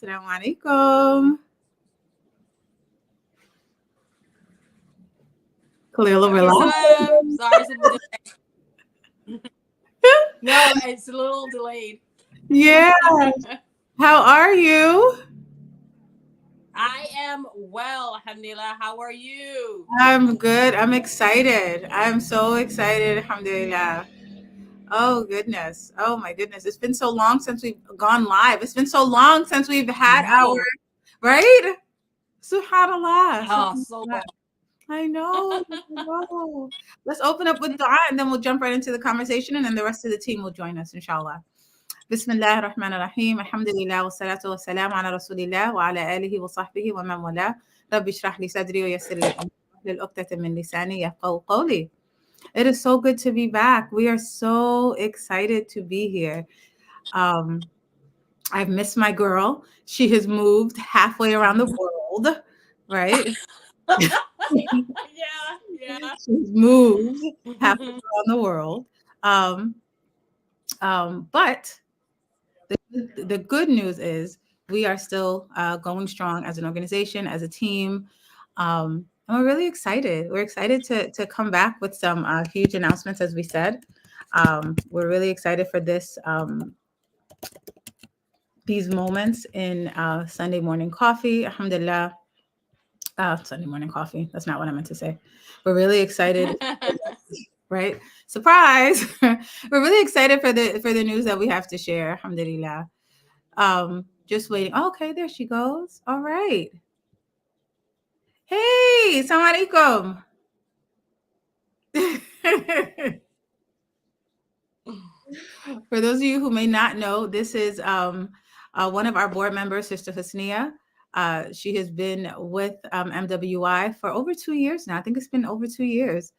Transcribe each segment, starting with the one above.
Assalamu alaikum. Khalil, Okay, relax. sorry, it's a delay. No, it's a little delayed. Yeah. How are you? I am well, alhamdulillah. How are you? I'm good. I'm excited. I'm so excited. Alhamdulillah. Oh, goodness. Oh, my goodness. It's been so long since we've gone live. It's been so long since we've I had our, know. right? Subhanallah. Oh, so Subhanallah. long. I know. I know. Let's open up with dua and then we'll jump right into the conversation and then the rest of the team will join us, inshallah. بسم الله الرحمن الرحيم الحمد لله والصلاة والسلام على رسول الله وعلى آله وصحبه ومن والاه رب اشرح لي صدري ويسر لي أمري واحلل عقدة من لساني يفقهوا قولي. It is so good to be back. We are so excited to be here. I've missed my girl. She has moved halfway around the world, right? Yeah. She's moved halfway around the world. Um, but the good news is we are still going strong as an organization, as a team. And we're really excited. We're excited to come back with some huge announcements, as we said. We're really excited for these moments in Sunday morning coffee. Alhamdulillah. Sunday morning coffee. That's not what I meant to say. We're really excited, right? Surprise! We're really excited for the news that we have to share. Alhamdulillah. Just waiting. Oh, okay, there she goes. All right. Hey, assalamu alaikum. For those of you who may not know, this is one of our board members, Sister Husnia. She has been with MWI for over 2 years now. I think it's been over 2 years.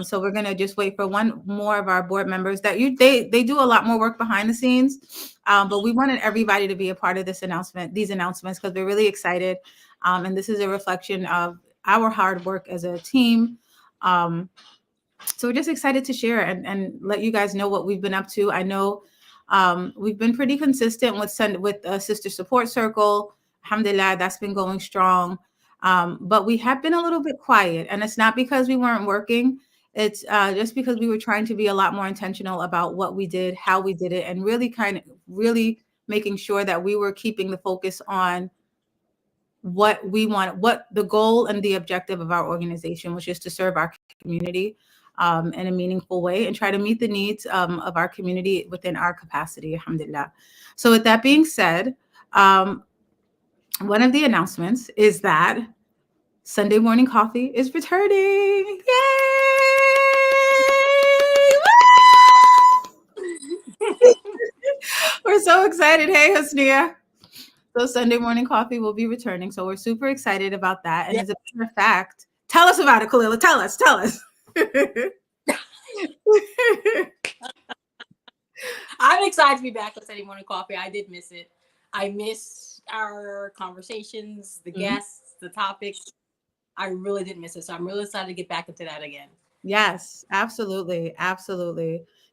So we're gonna just wait for one more of our board members that they do a lot more work behind the scenes. But we wanted everybody to be a part of these announcements, because we're really excited. And this is a reflection of our hard work as a team. So we're just excited to share and let you guys know what we've been up to. I know we've been pretty consistent with Sister Support Circle. Alhamdulillah, that's been going strong. But we have been a little bit quiet, and it's not because we weren't working. It's just because we were trying to be a lot more intentional about what we did, how we did it, and really making sure that we were keeping the focus on what we want, what the goal and the objective of our organization, which is to serve our community in a meaningful way and try to meet the needs of our community within our capacity, alhamdulillah. So with that being said, one of the announcements is that Sunday morning coffee is returning. Yay! We're so excited. Hey, Husnia. So Sunday morning coffee will be returning. So we're super excited about that. And as a matter of fact, tell us about it, Kalila. Tell us. I'm excited to be back with Sunday morning coffee. I did miss it. I miss our conversations, the guests, the topics. I really did miss it. So I'm really excited to get back into that again. Yes, absolutely.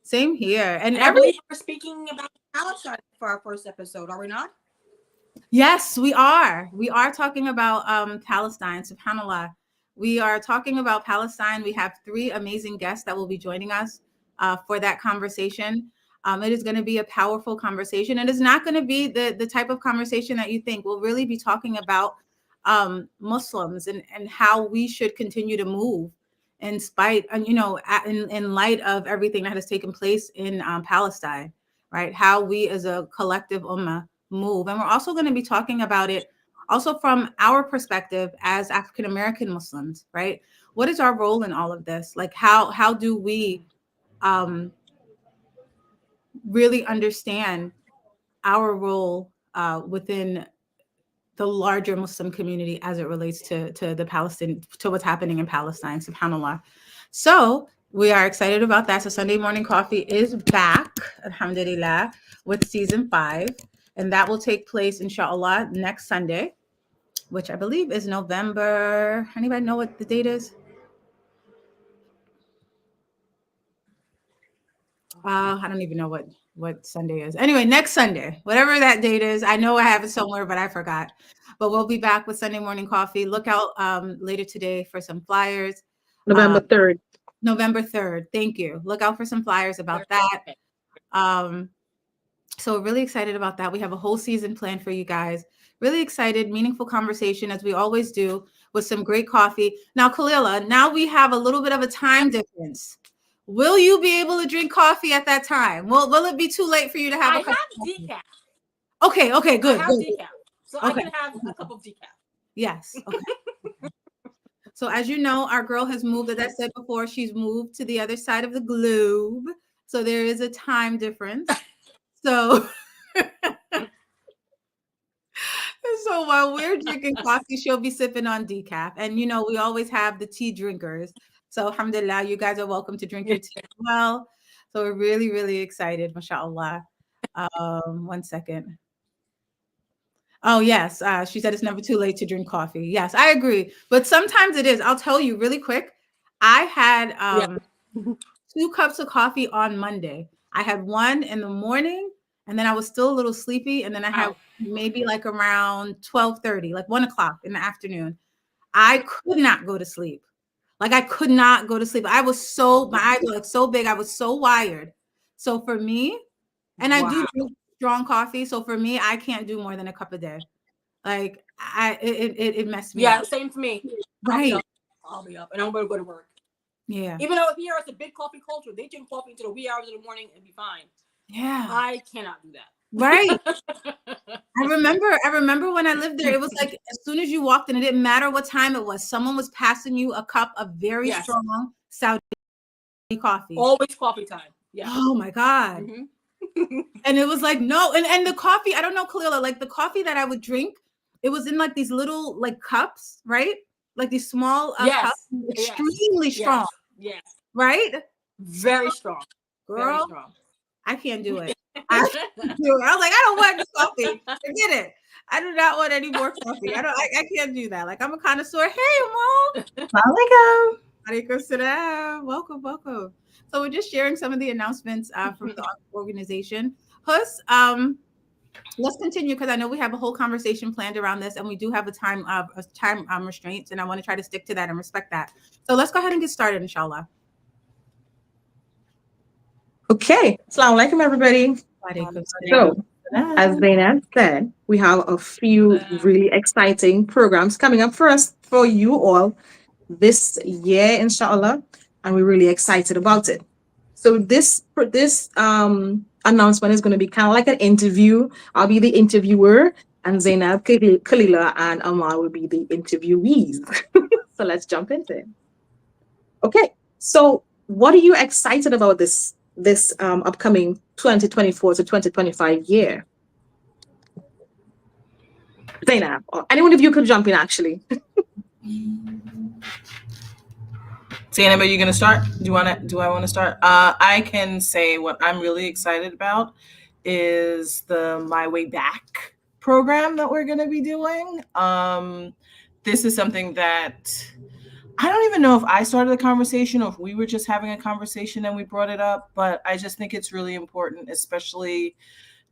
Same here. And I believe we're speaking about Palestine for our first episode, are we not? Yes, we are. We are talking about Palestine, subhanAllah. We are talking about Palestine. We have 3 amazing guests that will be joining us for that conversation. It is going to be a powerful conversation. And it's not going to be the type of conversation that you think. We'll really be talking about Muslims and how we should continue to move in spite, in light of everything that has taken place in Palestine, right? How we as a collective ummah move. And we're also going to be talking about it also from our perspective as African American Muslims, right? What is our role in all of this? Like how do we really understand our role within the larger Muslim community as it relates to what's happening in Palestine, subhanAllah. So we are excited about that. So Sunday morning coffee is back, alhamdulillah, with season 5. And that will take place, inshallah, next Sunday, which I believe is November. Anybody know what the date is? I don't even know what. what Sunday is. Anyway, next Sunday, whatever that date is. I know I have it somewhere, but I forgot. But we'll be back with Sunday morning coffee. Look out later today for some flyers. November 3rd. November 3rd. Thank you. Look out for some flyers about that. So we're really excited about that. We have a whole season planned for you guys. Really excited, meaningful conversation as we always do with some great coffee. Now, Kalila, now we have a little bit of a time difference. Will you be able to drink coffee at that time? Will it be too late for you to have a cup of decaf. Okay, good. I have decaf. So I can have a cup of decaf. Yes. Okay. So as you know, our girl has moved, as I said before, she's moved to the other side of the globe. So there is a time difference. So so while we're drinking coffee, she'll be sipping on decaf. And you know, we always have the tea drinkers. So alhamdulillah, you guys are welcome to drink your tea as well. So we're really, really excited, mashallah. 1 second. Oh, yes. She said it's never too late to drink coffee. Yes, I agree. But sometimes it is. I'll tell you really quick. I had 2 cups of coffee on Monday. I had one in the morning, and then I was still a little sleepy. And then I had maybe like around 12:30, like 1 o'clock in the afternoon. I could not go to sleep. Like I could not go to sleep. I was my eyes were like so big. I was so wired. So for me, and I do drink strong coffee. So for me, I can't do more than a cup a day. Like it messed me up. Yeah, same for me. Right. I'll be up and I'm gonna go to work. Yeah. Even though here it's a big coffee culture, they drink coffee until the wee hours of the morning and be fine. Yeah. I cannot do that. Right. I remember when I lived there, it was like as soon as you walked in, it didn't matter what time it was, someone was passing you a cup of very strong Saudi coffee. Always coffee time. Yeah. Oh my God. Mm-hmm. And it was like, no, and the coffee, I don't know, Kalila, like the coffee that I would drink, it was in like these little like cups, right? Like these small cups, extremely strong. Yes. Right? Very strong. Girl, very strong. I can't do it. I was like, I don't want this coffee. Forget it. I do not want any more coffee. I can't do that. Like I'm a connoisseur. Hey, Mom. Alaikum salam. Welcome. So we're just sharing some of the announcements from the organization. Hus, let's continue because I know we have a whole conversation planned around this, and we do have a time restraints, and I want to try to stick to that and respect that. So let's go ahead and get started, inshallah. Okay. Assalamu alaikum, everybody. So, as Zainab said, we have a few really exciting programs coming up for you all this year, inshallah, and we're really excited about it. So this announcement is going to be kind of like an interview. I'll be the interviewer, and Zainab, Kalila, and Amal will be the interviewees. So let's jump into it. Okay. So what are you excited about this upcoming 2024 to 2025 year? Zainab, or anyone of you could jump in actually. Zainab, are you going to start? Do I want to start? I can say what I'm really excited about is the My Way Back program that we're going to be doing. This is something that I don't even know if I started the conversation or if we were just having a conversation and we brought it up, but I just think it's really important, especially,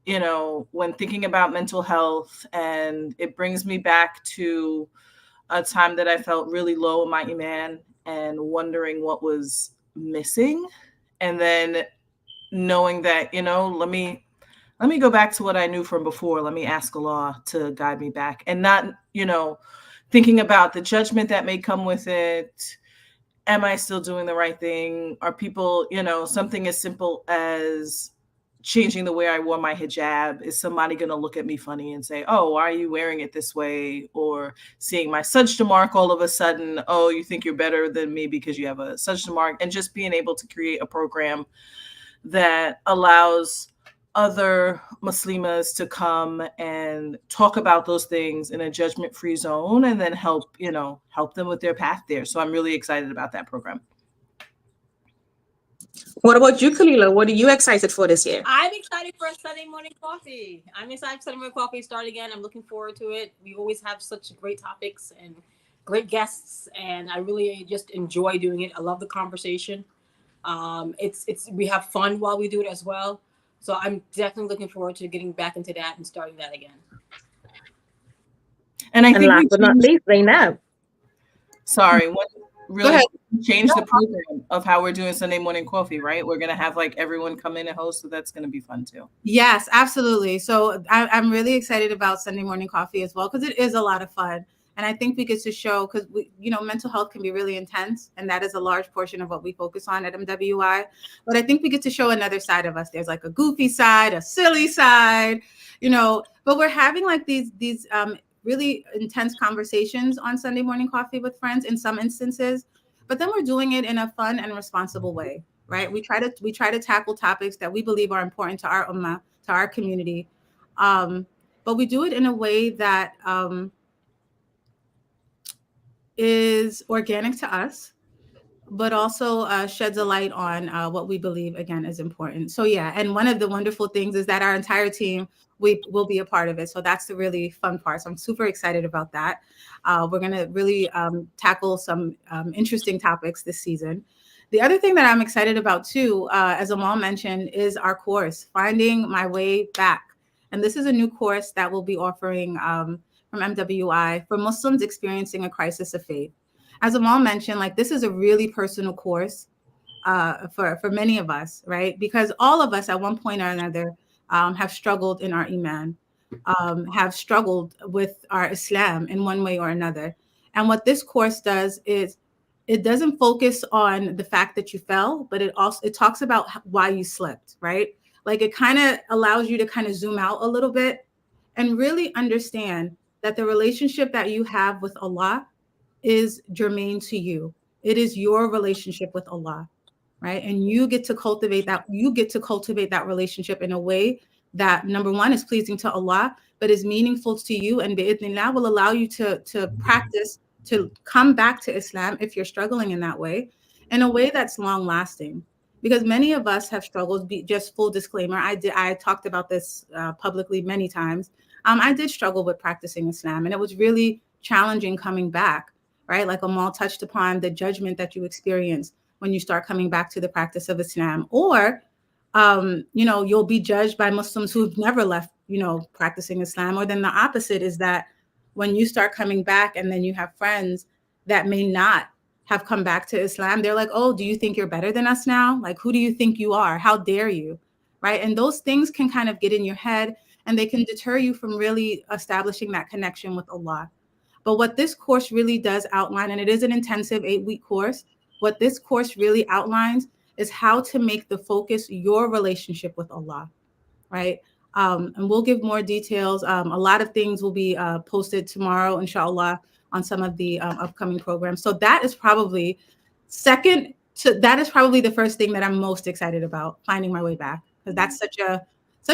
when thinking about mental health, and it brings me back to a time that I felt really low in my iman and wondering what was missing. And then knowing that, let me go back to what I knew from before. Let me ask Allah to guide me back, and not, thinking about the judgment that may come with it. Am I still doing the right thing? Are people, something as simple as changing the way I wore my hijab? Is somebody going to look at me funny and say, oh, why are you wearing it this way? Or seeing my sajda mark all of a sudden, oh, you think you're better than me because you have a sajda mark? And just being able to create a program that allows other Muslimas to come and talk about those things in a judgment-free zone, and then help them with their path there. So I'm really excited about that program. What about you, Kalila? What are you excited for this year? I'm excited for Sunday morning coffee. I'm excited for Sunday morning coffee start again. I'm looking forward to it. We always have such great topics and great guests, and I really just enjoy doing it. I love the conversation. We have fun while we do it as well. So I'm definitely looking forward to getting back into that and starting that again. And I And think last we but not changed, least, Zainab. sorry, one Go really ahead. changed the program of how we're doing Sunday morning coffee, right? We're gonna have like everyone come in and host, so that's gonna be fun too. Yes, absolutely. So I'm really excited about Sunday morning coffee as well because it is a lot of fun. And I think we get to show because mental health can be really intense, and that is a large portion of what we focus on at MWI. But I think we get to show another side of us. There's like a goofy side, a silly side, But we're having like these really intense conversations on Sunday morning coffee with friends in some instances, but then we're doing it in a fun and responsible way, right? We try to tackle topics that we believe are important to our ummah, to our community, but we do it in a way that is organic to us, but also sheds a light on what we believe again is important. So yeah, and one of the wonderful things is that our entire team we will be a part of it. So that's the really fun part. So I'm super excited about that. We're gonna really tackle some interesting topics this season. The other thing that I'm excited about too, as Amal mentioned, is our course, Finding My Way Back. And this is a new course that we'll be offering from MWI for Muslims experiencing a crisis of faith. As Amal mentioned, like this is a really personal course for many of us, right? Because all of us at one point or another have struggled in our iman, have struggled with our Islam in one way or another. And what this course does is it doesn't focus on the fact that you fell, but it talks about why you slipped, right? Like it kind of allows you to kind of zoom out a little bit and really understand that the relationship that you have with Allah is germane to you. It is your relationship with Allah, right? And you get to cultivate that. You get to cultivate that relationship in a way that, number one, is pleasing to Allah, but is meaningful to you, and bi'idhnillah will allow you to practice to come back to Islam if you're struggling in that way, in a way that's long lasting. Because many of us have struggled. Just full disclaimer, I talked about this publicly many times. I did struggle with practicing Islam, and it was really challenging coming back, right? Like Amal touched upon the judgment that you experience when you start coming back to the practice of Islam, or you'll be judged by Muslims who've never left, practicing Islam. Or then the opposite is that when you start coming back and then you have friends that may not have come back to Islam, they're like, oh, do you think you're better than us now? Like, who do you think you are? How dare you? Right? And those things can kind of get in your head and they can deter you from really establishing that connection with Allah. But what this course really does outline, and it is an intensive 8-week course, what this course really outlines is how to make the focus your relationship with Allah, right? And we'll give more details. A lot of things will be posted tomorrow, inshallah, on some of the upcoming programs. So that is probably that is probably the first thing that I'm most excited about, Finding My Way Back, because that's such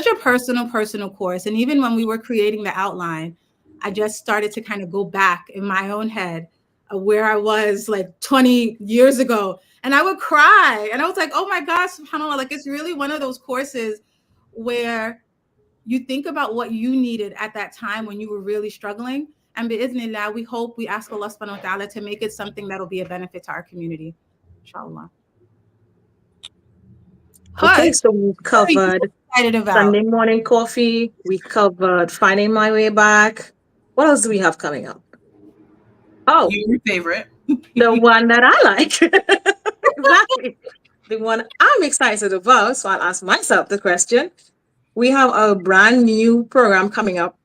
a personal course. And even when we were creating the outline, I just started to kind of go back in my own head where I was like 20 years ago. And I would cry. And I was like, oh my gosh, subhanAllah, like it's really one of those courses where you think about what you needed at that time when you were really struggling. And bi'idhnillah, we ask Allah subhanahu wa ta'ala to make it something that'll be a benefit to our community. Inshallah. Okay, Hush, so we what are you covered excited about? Sunday morning coffee. We covered Finding My Way Back. What else do we have coming up? Oh, Your favorite. the one that I like. Exactly. The one I'm excited about. So I'll ask myself the question. We have a brand new program coming up.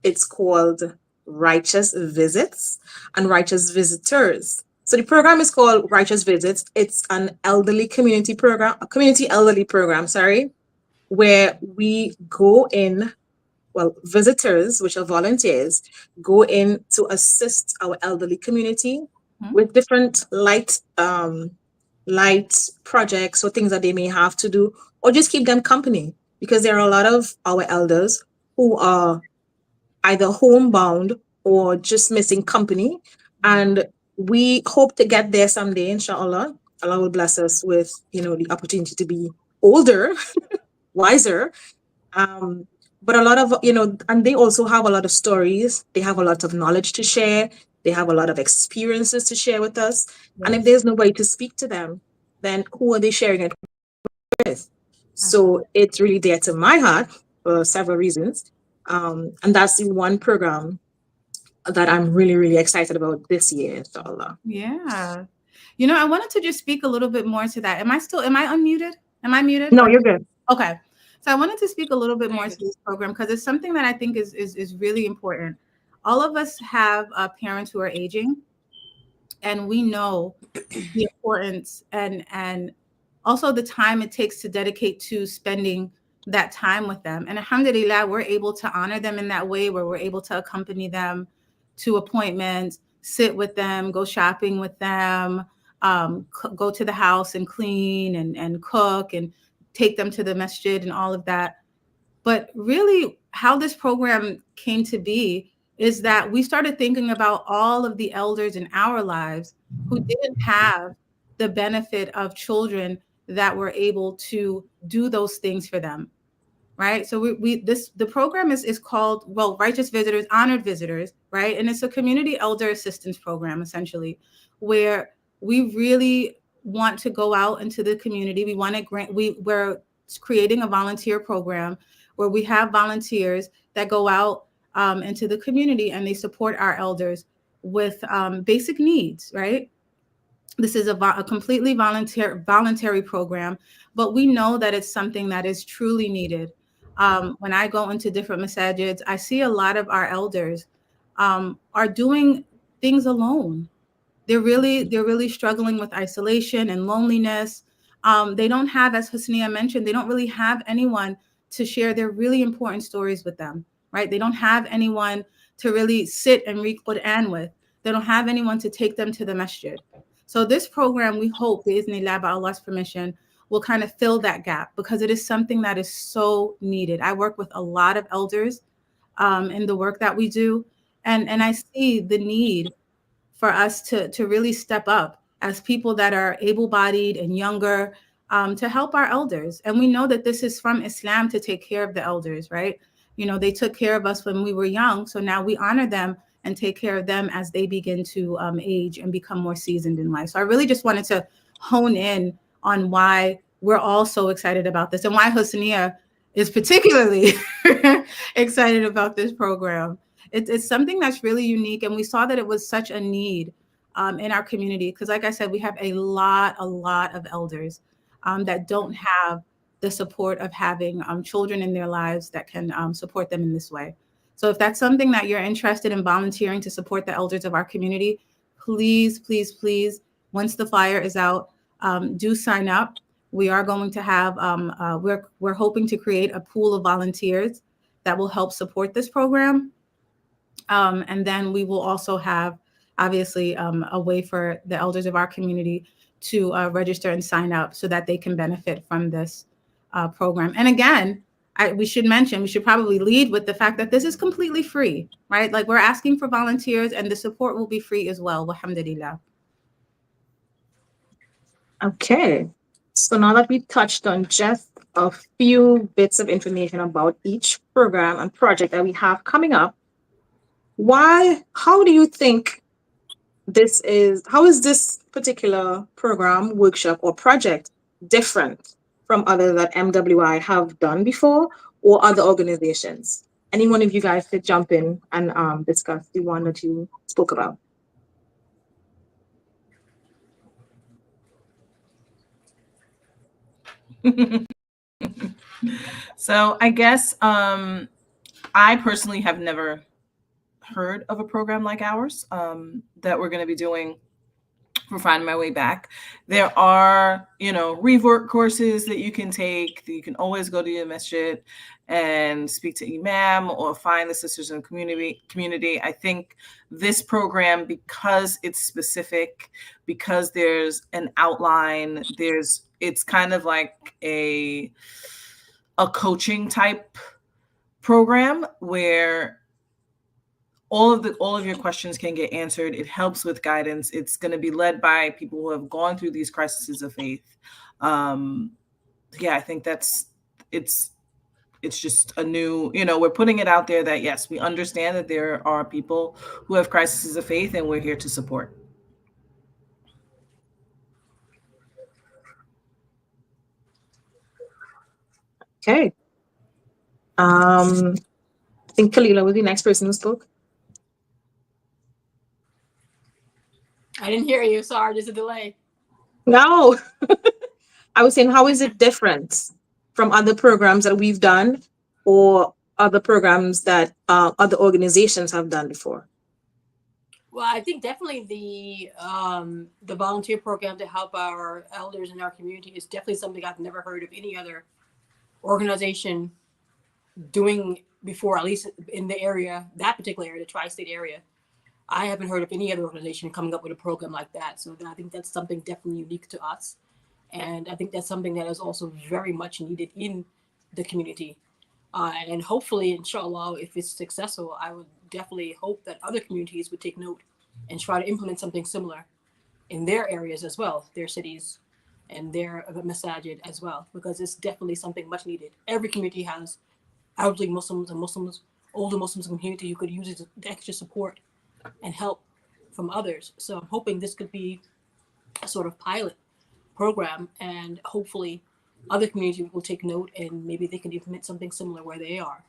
It's called Righteous Visits and Righteous Visitors. So the program is called Righteous Visits. It's an elderly community program, a community elderly program, sorry, where we go in, well, visitors, which are volunteers, go in to assist our elderly community with different light projects or things that they may have to do, or just keep them company. Because there are a lot of our elders who are either homebound or just missing company. And we hope to get there someday, inshallah. Allah will bless us with, the opportunity to be older, wiser. Um, but a lot of, and they also have a lot of stories. They have a lot of knowledge to share. They have a lot of experiences to share with us. And if there's nobody to speak to them, then who are they sharing it with? So it's really dear to my heart for several reasons. And that's the one program that I'm really, really excited about this year, inshallah. Yeah. You know, I wanted to just speak a little bit more to that. Am I unmuted? Am I muted? No, you're good. Okay. So I wanted to speak a little bit more to this program because it's something that I think is really important. All of us have parents who are aging, and we know the importance and also the time it takes to dedicate to spending that time with them. And alhamdulillah, we're able to honor them in that way where we're able to accompany them to appointments, sit with them, go shopping with them, go to the house and clean and cook and take them to the masjid and all of that. But really, how this program came to be is that we started thinking about all of the elders in our lives who didn't have the benefit of children that were able to do those things for them, right? So the program is called, well, Righteous Visitors, Honored Visitors, right? And it's a community elder assistance program, essentially, where we really want to go out into the community. We want to we're creating a volunteer program where we have volunteers that go out into the community and they support our elders with basic needs, right? This is a completely voluntary program, but we know that it's something that is truly needed. When I go into different masajids, I see a lot of our elders are doing things alone. They're really struggling with isolation and loneliness. They don't have, as Husnia mentioned, they don't really have anyone to share their really important stories with them, right? They don't have anyone to really sit and read Quran with. They don't have anyone to take them to the masjid. So this program, we hope, bi'ithnillah, by Allah's permission, will kind of fill that gap because it is something that is so needed. I work with a lot of elders in the work that we do, and I see the need for us to really step up as people that are able-bodied and younger, to help our elders. And we know that this is from Islam to take care of the elders, right? You know, they took care of us when we were young, so now we honor them and take care of them as they begin to age and become more seasoned in life. So I really just wanted to hone in on why we're all so excited about this and why Husnia is particularly excited about this program. It's something that's really unique, and we saw that it was such a need in our community because, like I said, we have a lot of elders that don't have the support of having children in their lives that can support them in this way. So if that's something that you're interested in volunteering to support the elders of our community, please, once the flyer is out, do sign up. We are going to have, we're hoping to create a pool of volunteers that will help support this program. And then we will also have, obviously, a way for the elders of our community to register and sign up so that they can benefit from this program. And again, we should probably lead with the fact that this is completely free, right? Like, we're asking for volunteers and the support will be free as well. Alhamdulillah. Okay. So now that we touched on just a few bits of information about each program and project that we have coming up, how do you think how is this particular program, workshop, or project different from other that MWI have done before or other organizations? Any one of you guys could jump in and discuss the one that you spoke about. So I guess I personally have never heard of a program like ours that we're going to be doing for Finding My Way Back. There are, rework courses that you can take. You can always go to your masjid and speak to imam or find the sisters in the community. I think this program, because it's specific, because there's an outline, it's kind of like a coaching type program where all of your questions can get answered. It helps with guidance. It's going to be led by people who have gone through these crises of faith. I think it's just a new, we're putting it out there that yes, we understand that there are people who have crises of faith and we're here to support. Okay. I think Kalila was the next person who spoke. I didn't hear you. Sorry, there's a delay. No, I was saying, how is it different from other programs that we've done or other programs that other organizations have done before? Well, I think definitely the volunteer program to help our elders in our community is definitely something I've never heard of any other organization doing before, at least in the area, that particular area, the tri-state area. I haven't heard of any other organization coming up with a program like that. So I think that's something definitely unique to us. And I think that's something that is also very much needed in the community. And hopefully, inshallah, if it's successful, I would definitely hope that other communities would take note and try to implement something similar in their areas as well, their cities and their masajid as well, because it's definitely something much needed. Every community has elderly Muslims and Muslims, older Muslims in the community who could use the extra support and help from others. So I'm hoping this could be a sort of pilot program, and hopefully other communities will take note and maybe they can implement something similar where they are.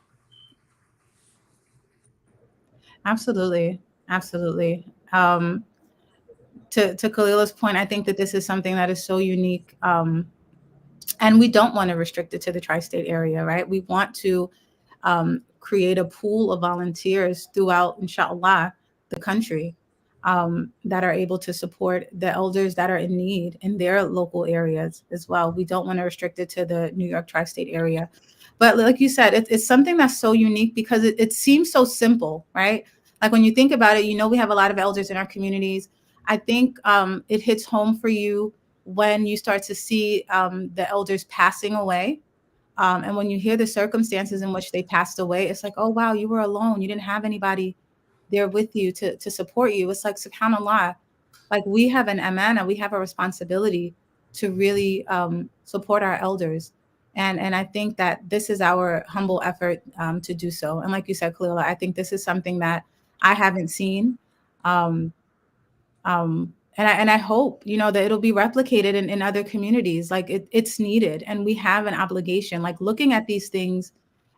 Absolutely. Absolutely. To Khalila's point, I think that this is something that is so unique. And we don't want to restrict it to the tri-state area, right? We want to create a pool of volunteers throughout, inshallah, the country that are able to support the elders that are in need in their local areas as well. We don't want to restrict it to the New York tri-state area. But like you said, it's something that's so unique because it seems so simple, right? Like when you think about it, we have a lot of elders in our communities. I think it hits home for you when you start to see the elders passing away. And when you hear the circumstances in which they passed away, it's like, oh, wow, you were alone. You didn't have anybody there with you to support you. It's like, subhanAllah, like we have an amana, we have a responsibility to really support our elders. And I think that this is our humble effort to do so. And like you said, Khalila, I think this is something that I haven't seen. Um, and I hope, that it'll be replicated in other communities. Like it's needed. And we have an obligation, like looking at these things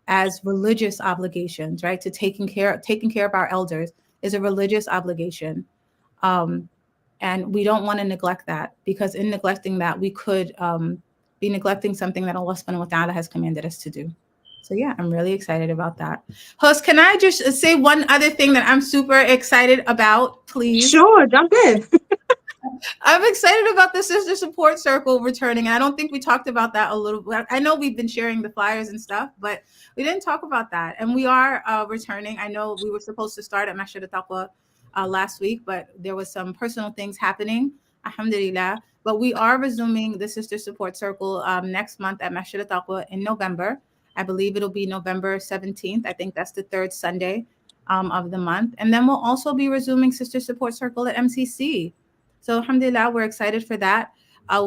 as religious obligations, right? To taking care of our elders is a religious obligation. And we don't want to neglect that, because in neglecting that, we could be neglecting something that Allah subhanahu wa ta'ala has commanded us to do. So yeah, I'm really excited about that. Host, can I just say one other thing that I'm super excited about, please? Sure, jump in. I'm excited about the Sister Support Circle returning. I don't think we talked about that a little bit. I know we've been sharing the flyers and stuff, but we didn't talk about that. And we are returning. I know we were supposed to start at Masjid al-Taqwa last week, but there was some personal things happening, alhamdulillah. But we are resuming the Sister Support Circle next month at Masjid al-Taqwa in November. I believe it'll be November 17th. I think that's the third Sunday of the month. And then we'll also be resuming Sister Support Circle at MCC. So alhamdulillah, we're excited for that.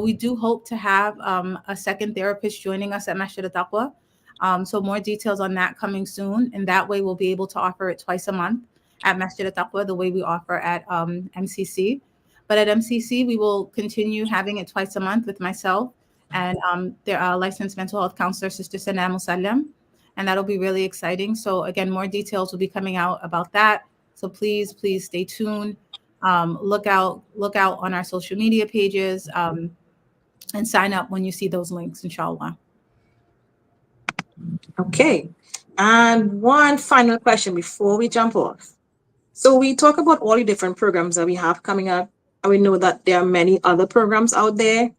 We do hope to have a second therapist joining us at Masjid al-Taqwa. So more details on that coming soon. And that way we'll be able to offer it twice a month at Masjid al-Taqwa, the way we offer at MCC. But at MCC, we will continue having it twice a month with myself and their licensed mental health counselor, Sister Sana Musallam. And that'll be really exciting. So again, more details will be coming out about that. So please stay tuned. Look out on our social media pages and sign up when you see those links, inshallah. Okay. And one final question before we jump off. So we talk about all the different programs that we have coming up, and we know that there are many other programs out there,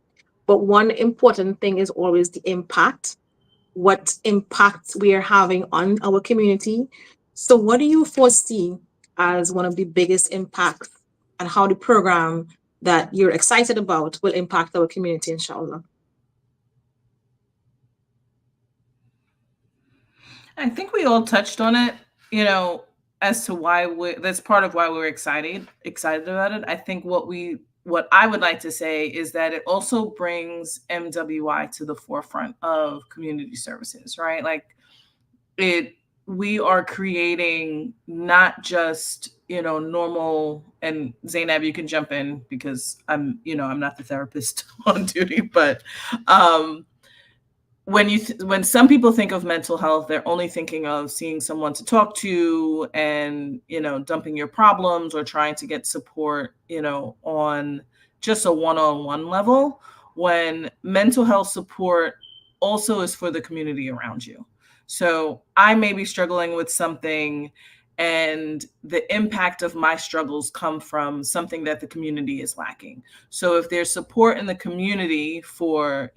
but one important thing is always the impact, what impact we are having on our community. So what do you foresee as one of the biggest impacts, and how the program that you're excited about will impact our community, inshallah? I think we all touched on it, as to that's part of why we're excited about it. I think what I would like to say is that it also brings MWI to the forefront of community services, right? Like we are creating not just, normal, and Zainab, you can jump in because I'm not the therapist on duty, but when some people think of mental health, they're only thinking of seeing someone to talk to and, dumping your problems or trying to get support, on just a one-on-one level, when mental health support also is for the community around you. So I may be struggling with something, and the impact of my struggles come from something that the community is lacking. So if there's support in the community for,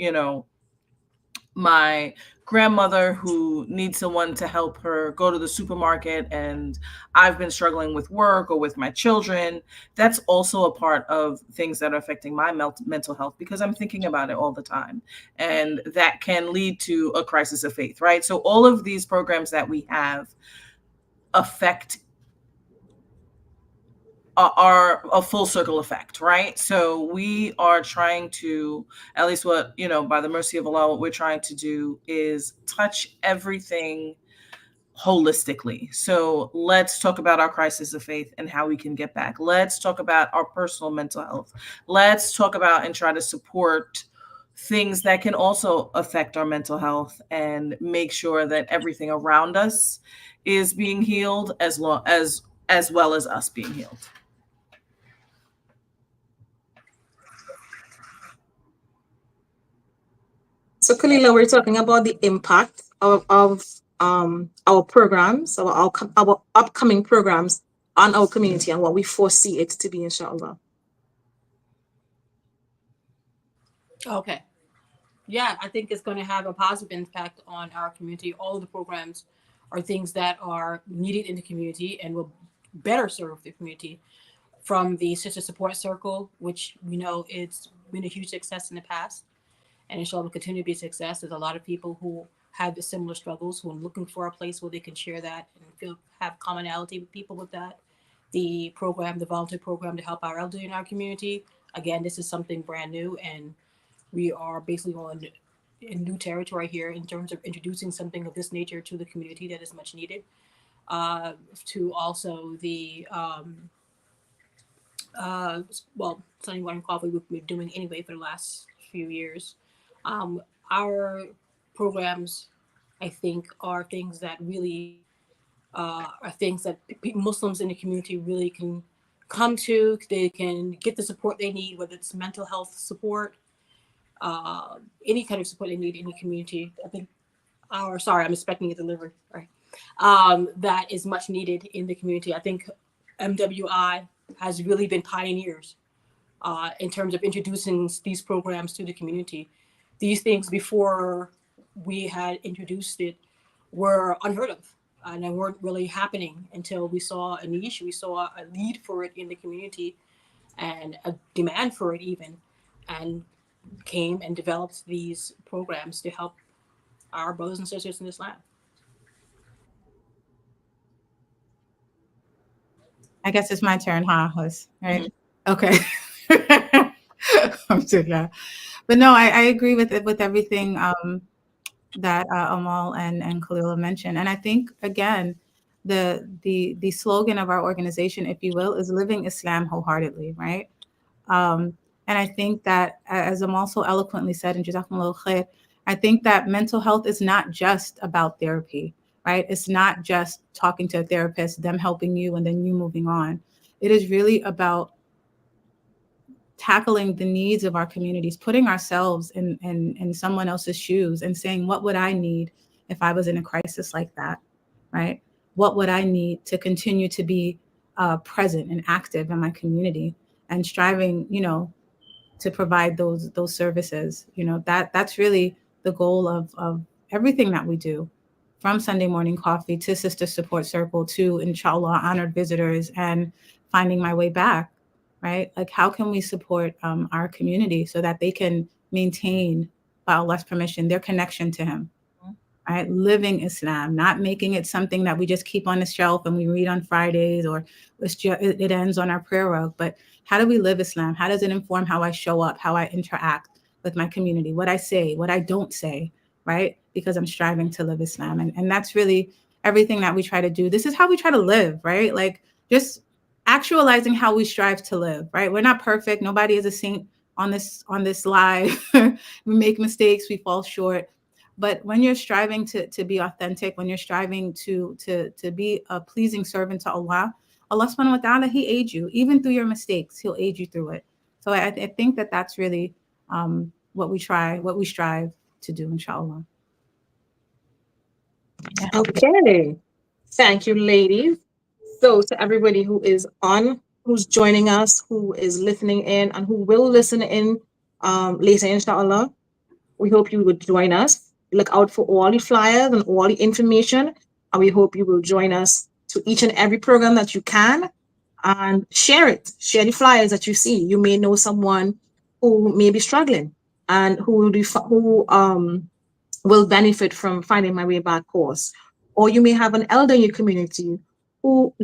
my grandmother who needs someone to help her go to the supermarket, and I've been struggling with work or with my children, that's also a part of things that are affecting my mental health, because I'm thinking about it all the time. And that can lead to a crisis of faith, right? So all of these programs that we have affect are a full circle effect, right? So we are trying to, at least what, by the mercy of Allah, what we're trying to do is touch everything holistically. So let's talk about our crisis of faith and how we can get back. Let's talk about our personal mental health. Let's talk about and try to support things that can also affect our mental health, and make sure that everything around us is being healed, as well as us being healed. So, Kalila, we're talking about the impact of our programs, our upcoming programs on our community, and what we foresee it to be, inshallah. Okay. Yeah, I think it's going to have a positive impact on our community. All of the programs are things that are needed in the community and will better serve the community. From the Sister Support Circle, which we know it's been a huge success in the past, and inshallah will continue to be a success. There's a lot of people who have the similar struggles, who are looking for a place where they can share that and have commonality with people with that. The volunteer program to help our elderly in our community. Again, this is something brand new, and we are basically on in new territory here in terms of introducing something of this nature to the community that is much needed. To also the Sunday morning coffee we've been doing anyway for the last few years. Our programs, I think, are things that really are things that Muslims in the community really can come to. They can get the support they need, whether it's mental health support, any kind of support they need in the community. I think, I'm expecting a delivery. Right, that is much needed in the community. I think MWI has really been pioneers in terms of introducing these programs to the community. These things, before we had introduced it, were unheard of, and they weren't really happening until we saw a niche. We saw a need for it in the community and a demand for it even, and came and developed these programs to help our brothers and sisters in Islam. I guess it's my turn, huh, Hus? Right? Mm-hmm. Okay. I'm too glad. But no, I agree with everything that Amal and Khalila mentioned. And I think, again, the slogan of our organization, if you will, is living Islam wholeheartedly, right? And I think that, as Amal so eloquently said, and Jazakumullah khair, I think that mental health is not just about therapy, right? It's not just talking to a therapist, them helping you, and then you moving on. It is really about tackling the needs of our communities, putting ourselves in someone else's shoes and saying, what would I need if I was in a crisis like that, right? What would I need to continue to be present and active in my community, and striving, to provide those services. That's really the goal of everything that we do, from Sunday morning coffee to Sister Support Circle to, inshallah, honored visitors and finding my way back, right? Like, how can we support our community so that they can maintain, by Allah's permission, their connection to Him, right? Living Islam, not making it something that we just keep on the shelf and we read on Fridays, or it ends on our prayer rug. But how do we live Islam? How does it inform how I show up, how I interact with my community, what I say, what I don't say, right? Because I'm striving to live Islam. And that's really everything that we try to do. This is how we try to live, right? Like, just actualizing how we strive to live, right? We're not perfect. Nobody is a saint on this live. We make mistakes, we fall short. But when you're striving to be authentic, when you're striving to be a pleasing servant to Allah, Allah subhanahu wa ta'ala, He aids you. Even through your mistakes, He'll aid you through it. So I think that that's really what we strive to do, inshallah. Yeah. Okay. Thank you, ladies. So to everybody who is on, who's joining us, who is listening in, and who will listen in later, inshallah, we hope you would join us. Look out for all the flyers and all the information, and we hope you will join us to each and every program that you can, and share it. Share the flyers that you see. You may know someone who may be struggling and who will benefit from Finding My Way Back course. Or you may have an elder in your community who,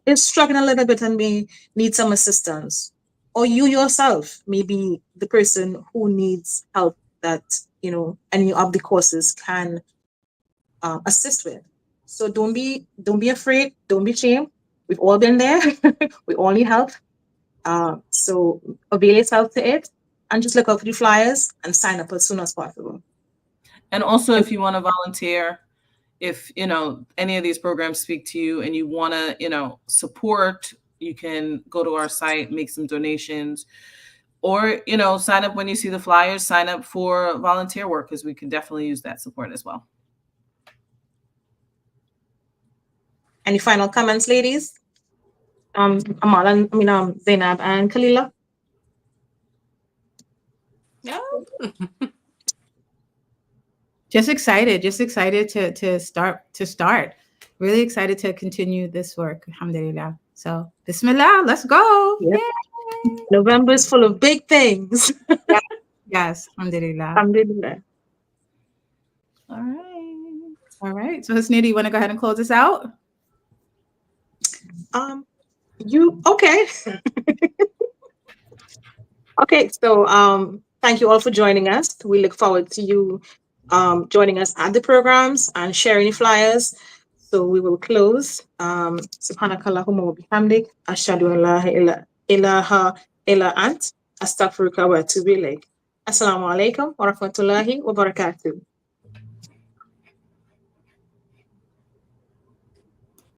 is struggling a little bit and may need some assistance. Or you yourself may be the person who needs help that, any of the courses can assist with. So don't be afraid, don't be ashamed. We've all been there. We all need help. So avail yourself to it and just look out for the flyers and sign up as soon as possible. And also, if you want to volunteer, if any of these programs speak to you and you want to support, you can go to our site, make some donations, or sign up when you see the flyers, sign up for volunteer work, because we can definitely use that support as well. Any final comments, ladies? Amal and Zainab and Kalila. No. Just excited to start. Really excited to continue this work. Alhamdulillah. So, Bismillah, let's go. Yep. November is full of big things. Yes, Alhamdulillah. Alhamdulillah. All right. So, Husni, do you want to go ahead and close this out? Okay. Okay, so thank you all for joining us. We look forward to you joining us at the programs and sharing the flyers. So we will close. Subhanakallahumma wa bihamdik, ashhadu an la ilaha illa ant, astaghfiruka wa atubu ilayk. Assalamu alaikum wa rahmatullahi wa barakatuh.